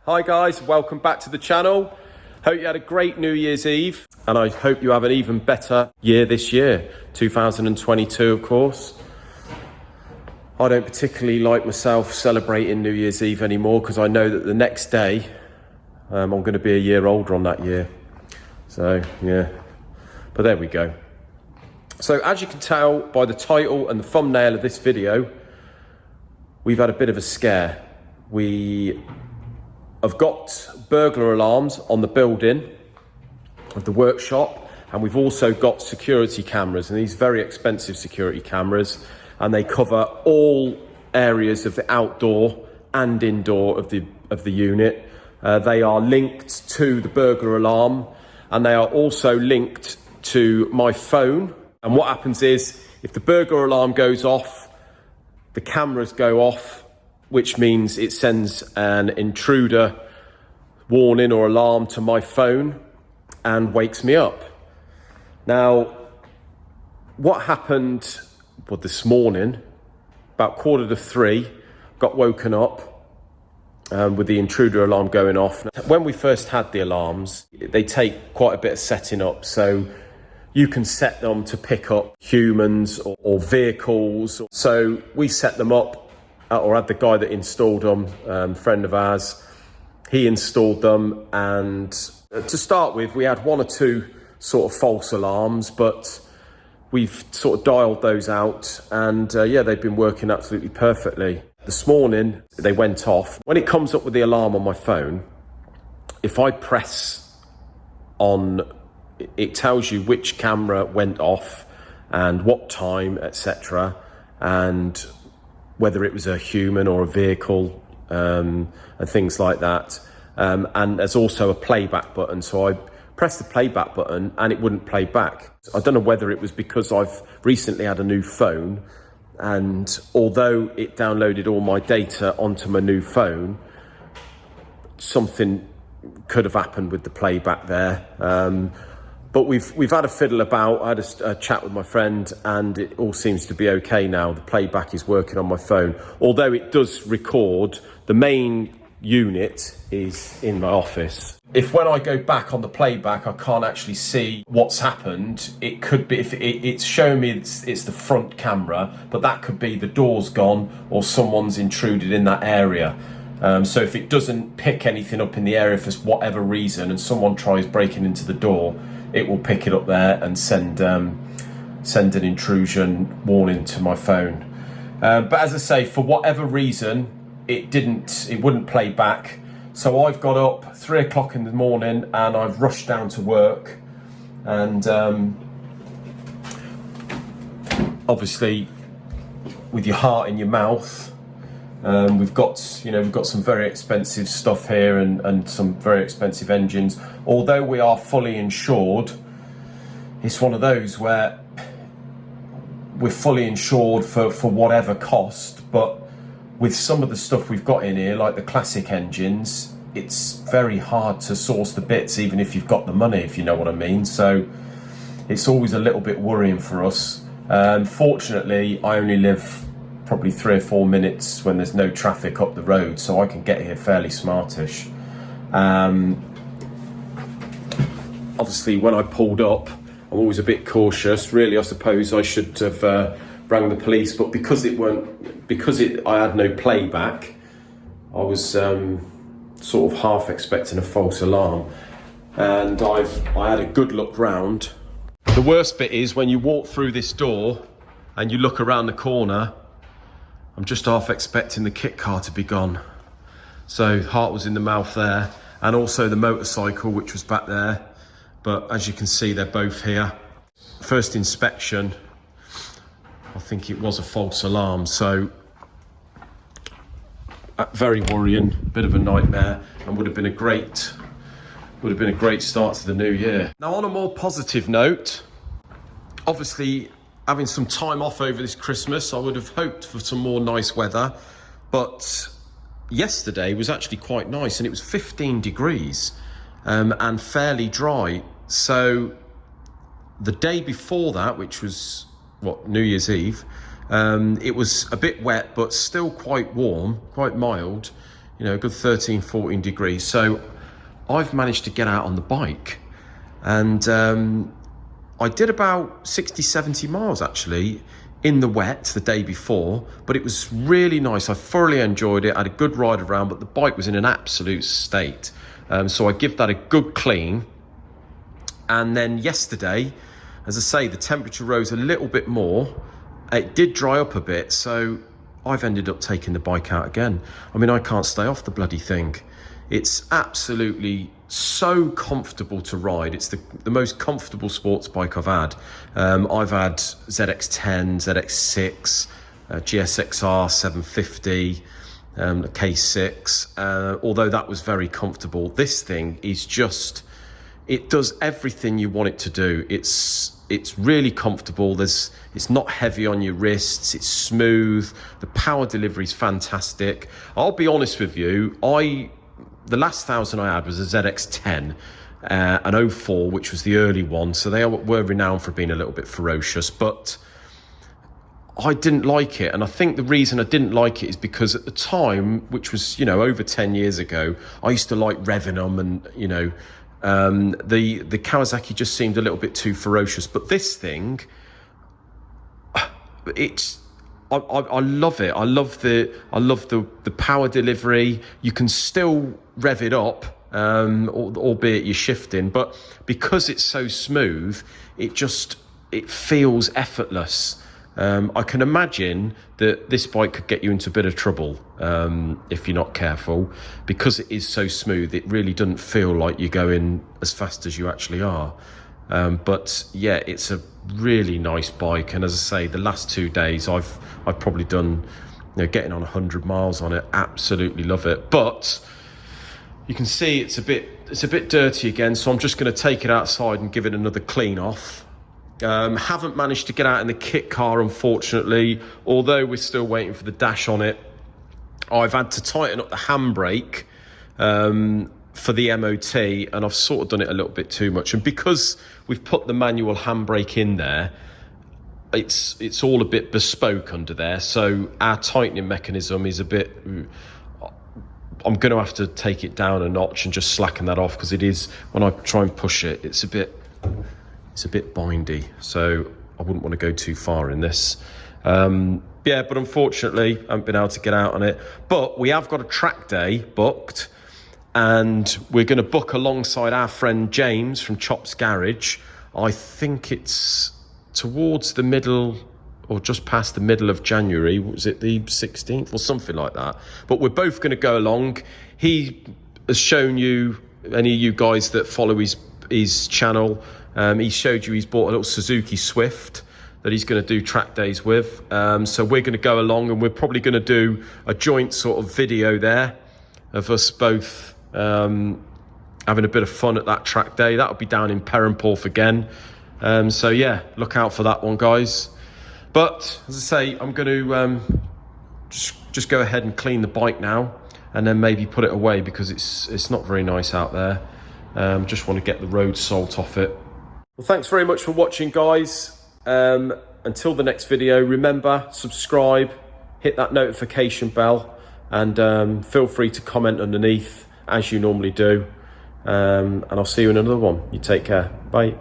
Hi guys, welcome back to the channel. Hope you had a great New Year's Eve and I hope you have an even better year this year, 2022 of course. I don't particularly like myself celebrating New Year's Eve anymore because I know that the next day I'm going to be a year older on that year. So yeah, but there we go. So as you can tell by the title and the thumbnail of this video, we've had a bit of a scare. We have got burglar alarms on the building of the workshop, and we've also got security cameras, and these very expensive security cameras, and they cover all areas of the outdoor and indoor of the unit. They are linked to the burglar alarm, and they are also linked to my phone. And what happens is, if the burglar alarm goes off, the cameras go off, which means it sends an intruder warning or alarm to my phone and wakes me up. Now, what happened this morning, about 2:45, got woken up with the intruder alarm going off. When we first had the alarms, they take quite a bit of setting up, so you can set them to pick up humans or vehicles. So we set them up, or had the guy that installed them, friend of ours, he installed them. And to start with, we had one or two sort of false alarms, but we've sort of dialed those out, and yeah, they've been working absolutely perfectly. This morning, they went off. When it comes up with the alarm on my phone, if I press on, it tells you which camera went off and what time, etc., and whether it was a human or a vehicle, and things like that. And there's also a playback button. So I pressed the playback button and it wouldn't play back. I don't know whether it was because I've recently had a new phone, and although it downloaded all my data onto my new phone, something could have happened with the playback there. But we've had a fiddle about. I had a chat with my friend, and it all seems to be okay now. The playback is working on my phone, although it does record. The main unit is in my office. If when I go back on the playback, I can't actually see what's happened, it could be, if it's showing me it's the front camera, but that could be the door's gone or someone's intruded in that area. So if it doesn't pick anything up in the area for whatever reason, and someone tries breaking into the door, it will pick it up there and send an intrusion warning to my phone. But as I say, for whatever reason, it wouldn't play back. So I've got up 3 o'clock in the morning and I've rushed down to work, and obviously with your heart in your mouth. We've got some very expensive stuff here and some very expensive engines. Although we are fully insured, it's one of those where we're fully insured for whatever cost, but with some of the stuff we've got in here, like the classic engines, it's very hard to source the bits, even if you've got the money, if you know what I mean. So it's always a little bit worrying for us. Fortunately, I only live probably 3 or 4 minutes when there's no traffic up the road, so I can get here fairly smartish. Obviously, when I pulled up, I'm always a bit cautious. Really, I suppose I should have rang the police, but because I had no playback, I was sort of half expecting a false alarm, and I had a good look round. The worst bit is when you walk through this door and you look around the corner. I'm just half expecting the kit car to be gone. So heart was in the mouth there, and also the motorcycle, which was back there. But as you can see, they're both here. First inspection, I think it was a false alarm. So very worrying, bit of a nightmare, and would have been a great start to the new year. Now, on a more positive note, obviously, having some time off over this Christmas, I would have hoped for some more nice weather, but yesterday was actually quite nice, and it was 15 degrees and fairly dry. So the day before that, which was New Year's Eve, it was a bit wet, but still quite warm, quite mild. you know, a good 13, 14 degrees. So I've managed to get out on the bike, and I did about 60, 70 miles actually in the wet the day before, but it was really nice. I thoroughly enjoyed it. I had a good ride around, but the bike was in an absolute state. So I give that a good clean. And then yesterday, as I say, the temperature rose a little bit more. It did dry up a bit, so I've ended up taking the bike out again. I mean, I can't stay off the bloody thing. It's absolutely so comfortable to ride. It's the most comfortable sports bike I've had. I've had ZX10, ZX6, GSXR 750, K6, although that was very comfortable. This thing is just, it does everything you want it to do. It's really comfortable. It's not heavy on your wrists. It's smooth. The power delivery is fantastic. I'll be honest with you, the last 1,000 I had was a ZX10, an 04, which was the early one. So they were renowned for being a little bit ferocious, but I didn't like it. And I think the reason I didn't like it is because at the time, which was, you know, over 10 years ago, I used to like revving them, and, you know, the Kawasaki just seemed a little bit too ferocious. But this thing, I love it. I love the power delivery. You can still rev it up, albeit you're shifting, but because it's so smooth, it feels effortless. I can imagine that this bike could get you into a bit of trouble if you're not careful, because it is so smooth. It really doesn't feel like you're going as fast as you actually are. But yeah, it's a really nice bike, and as I say, the last 2 days I've probably done, you know, getting on 100 miles on it. Absolutely love it. But you can see it's a bit dirty again, so I'm just going to take it outside and give it another clean off. Haven't managed to get out in the kit car, unfortunately, although we're still waiting for the dash on it. I've had to tighten up the handbrake for the MOT, and I've sort of done it a little bit too much. And because we've put the manual handbrake in there, it's all a bit bespoke under there, so our tightening mechanism is a bit, I'm going to have to take it down a notch and just slacken that off, because it is, when I try and push it, it's a bit bindy, so I wouldn't want to go too far in this. Yeah, but unfortunately I haven't been able to get out on it. But we have got a track day booked, and we're going to book alongside our friend James from Chops Garage. I think it's towards the middle, or just past the middle of January. Was it the 16th or something like that? But we're both going to go along. He has shown you, any of you guys that follow his channel, he showed you he's bought a little Suzuki Swift that he's going to do track days with. So we're going to go along, and we're probably going to do a joint sort of video there of us both having a bit of fun at that track day. That'll be down in Perranporth again. So yeah, look out for that one, guys. But as I say, I'm going to just go ahead and clean the bike now, and then maybe put it away, because it's not very nice out there. Just want to get the road salt off it. Well, thanks very much for watching, guys. Until the next video, remember, subscribe, hit that notification bell, and feel free to comment underneath as you normally do. And I'll see you in another one. You take care. Bye.